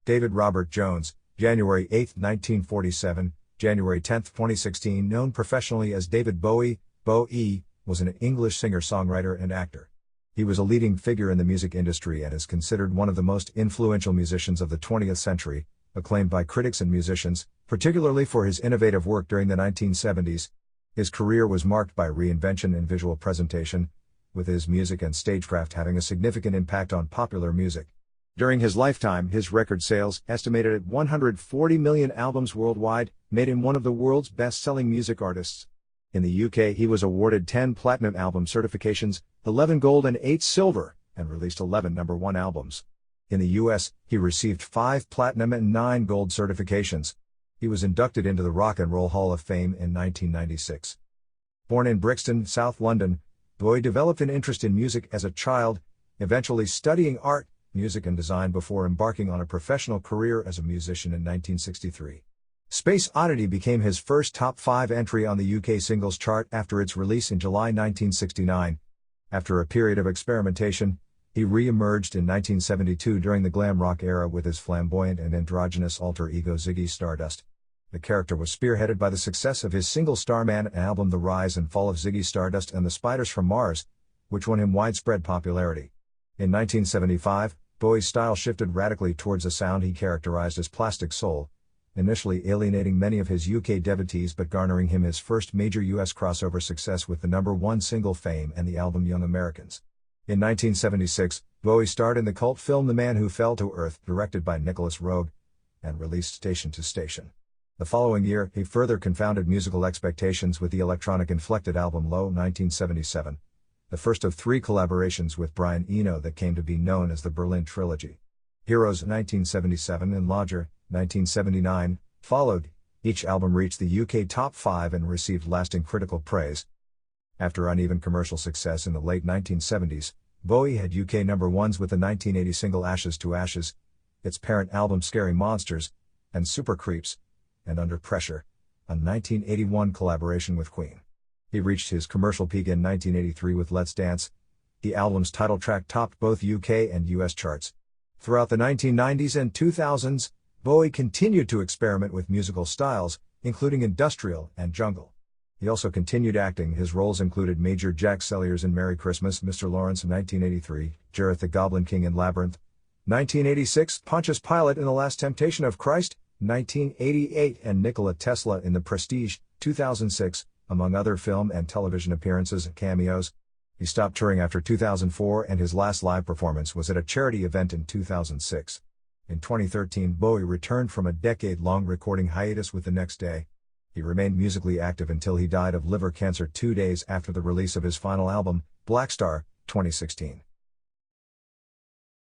David Robert Jones, January 8, 1947, January 10, 2016, known professionally as David Bowie, BOH-ee, was an English singer-songwriter and actor. He was a leading figure in the music industry and is considered one of the most influential musicians of the 20th century, acclaimed by critics and musicians, particularly for his innovative work during the 1970s. His career was marked by reinvention in visual presentation, with his music and stagecraft having a significant impact on popular music. During his lifetime, his record sales, estimated at 140 million albums worldwide, made him one of the world's best-selling music artists. In the UK, he was awarded 10 platinum album certifications, 11 gold and 8 silver, and released 11 #1 albums. In the US, he received 5 platinum and 9 gold certifications. He was inducted into the Rock and Roll Hall of Fame in 1996. Born in Brixton, South London, Bowie developed an interest in music as a child, eventually studying art, music and design before embarking on a professional career as a musician in 1963. Space Oddity became his first top 5 entry on the UK singles chart after its release in July 1969. After a period of experimentation, he re-emerged in 1972 during the glam rock era with his flamboyant and androgynous alter ego Ziggy Stardust. The character was spearheaded by the success of his single Starman album The Rise and Fall of Ziggy Stardust and the Spiders from Mars, which won him widespread popularity. In 1975, Bowie's style shifted radically towards a sound he characterized as plastic soul, initially alienating many of his UK devotees but garnering him his first major US crossover success with the #1 single Fame and the album Young Americans. In 1976, Bowie starred in the cult film The Man Who Fell to Earth, directed by Nicholas Roeg, and released Station to Station. The following year, he further confounded musical expectations with the electronic-inflected album Low 1977, the first of 3 collaborations with Brian Eno that came to be known as the Berlin Trilogy. Heroes 1977 and Lodger 1979 followed. Each album reached the UK top 5 and received lasting critical praise. After uneven commercial success in the late 1970s, Bowie had UK #1s with the 1980 single Ashes to Ashes, its parent album Scary Monsters, and Super Creeps, and Under Pressure, a 1981 collaboration with Queen. He reached his commercial peak in 1983 with Let's Dance. The album's title track topped both UK and US charts. Throughout the 1990s and 2000s, Bowie continued to experiment with musical styles, including industrial and jungle. He also continued acting. His roles included Major Jack Selliers in Merry Christmas, Mr. Lawrence in 1983, Jareth the Goblin King in Labyrinth, 1986, Pontius Pilate in The Last Temptation of Christ, 1988, and Nikola Tesla in The Prestige, 2006, among other film and television appearances and cameos. He stopped touring after 2004 and his last live performance was at a charity event in 2006. In 2013, Bowie returned from a decade-long recording hiatus with The Next Day. He remained musically active until he died of liver cancer 2 days after the release of his final album, Black Star, 2016.